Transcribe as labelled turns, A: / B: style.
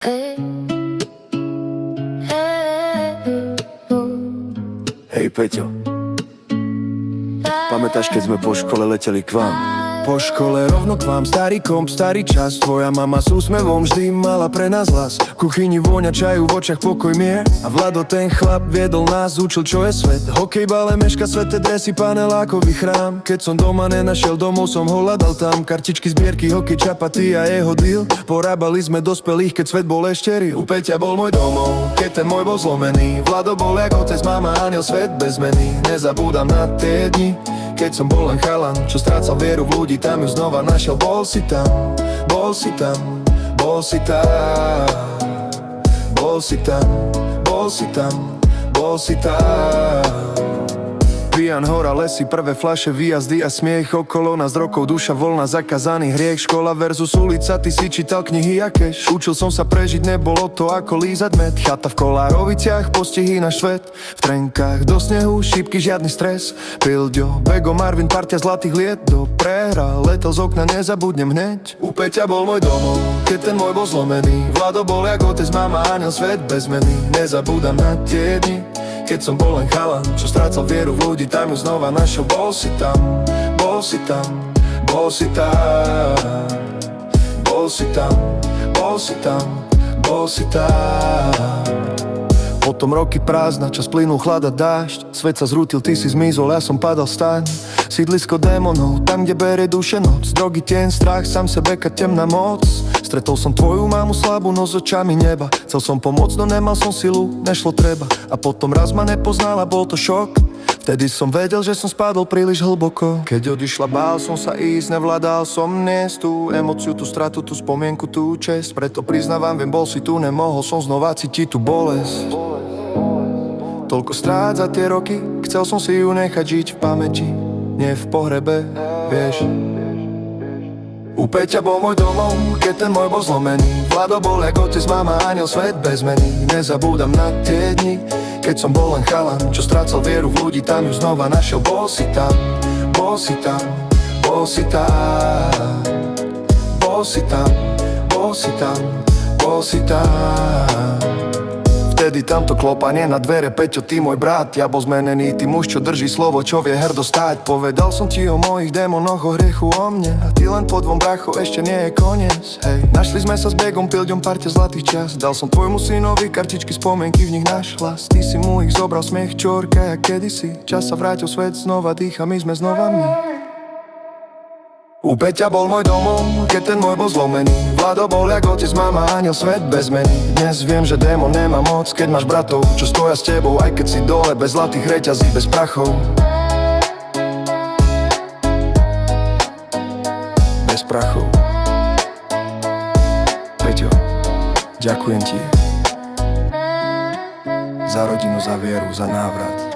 A: Hej Peťo, pamätáš, keď sme po škole leteli k vám?
B: Po škole rovno k vám, starý komp, starý čas. Tvoja mama s úsmevom vždy mala pre nás hlas. V kuchyni vôňa čaju, v očiach pokoj mier. A Vlado ten chlap viedol nás, učil čo je svet. Hokejbale, meška, sveté dresy, panelákový chrám. Keď som doma nenašiel domov, som ho hľadal tam. Kartičky, zbierky, hokej, čapaty a jeho deal. Porábali sme dospelých, keď svet bol ešte real. U Peťa bol môj domov, keď ten môj bol zlomený. Vlado bol jak otec, mama, aniel, svet bez zmeny. Nezabúdam na tie dni, keď som bol len chalan, čo strácal vieru v ľudí, tam ju znova našiel. Bol si tam, bol si tam, bol si tam. Bol si tam, bol si tam, bol si tam. Pijan, hora, lesy, prvé fľaše, výjazdy a smiech. Okolo nás rokov, duša voľná, zakázaný hriech. Škola versus ulica, ty si čítal knihy a keš. Učil som sa prežiť, nebolo to ako lízať med. Chata v Kolároviciach, postihy na švet. V trenkách do snehu, šípky, žiadny stres. Pilďo, Bego, Marvin, partia zlatých liet. Do prehra, letel z okna, nezabudnem hneď. U Peťa bol môj domov, keď ten môj bol zlomený. Vlado bol jak otec, mama, aniel, svet bez zmeny. Nezabúdam na tie dni, keď som bol len chalan, čo strácal vieru v ľudí, tam ju znova našiel. Bol si tam, bol si tam, bol si tam. Bol si tam, bol si tam, bol si tam. Potom roky prázdna, čas plynul, chlad a dážď. Svet sa zrútil, ty si zmizol, ja som padal stáň. Sídlisko démonov, tam kde berie duše noc. Drogy, tieň, strach, sám sebeka, temná moc. Stretol som tvoju mámu slabú, no s očami neba. Chcel som pomôcť, no nemal som silu, nešlo treba. A potom raz ma nepoznala, bol to šok. Vtedy som vedel, že som spadol príliš hlboko. Keď odišla, bál som sa ísť, nevládal som niesť tú emóciu, tú stratu, tú spomienku, tú česť. Preto priznávam, viem, bol si tu, nemohol som znova cítiť tú bolesť. Toľko strát za tie roky, chcel som si ju nechať žiť v pamäti, nie v pohrebe, vieš. U Peťa bol môj domov, keď ten môj bol zlomený. Vlado bol jak otec, mama, aniel, svet bez zmeny. Nezabúdam na tie dni, keď som bol len chalan, čo strácal vieru v ľudí, tam ju znova našiel. Bol si tam, bol si tam, bol si tam. Bol si tam, bol si tam, bol si tam. Vtedy tamto klopanie na dvere, Peťo, ty môj brat. Ja bol zmenený, ty muž, čo drží slovo, čo vie hrdo stáť. Povedal som ti o mojich démonoch, o hriechu, o mne. A ty len po dvom bracho, ešte nie je koniec, hej. Našli sme sa s Begom, Pilďom, partia zlatých čas. Dal som tvojmu synovi kartičky, spomienky, v nich náš hlas. Ty si mu ich zobral, smiech, čorka, jak kedysi. Čas sa vrátil, svet znova dýcha, my sme znova my. U Peťa bol môj domov, keď ten môj bol zlomený. Vlado bol jak otec, mama, aniel, svet bez zmeny. Dnes viem, že démon nemá moc, keď máš bratov, čo stoja s tebou, aj keď si dole, bez zlatých reťazí, bez prachov. Bez prachov. Peťo, ďakujem ti za rodinu, za vieru, za návrat.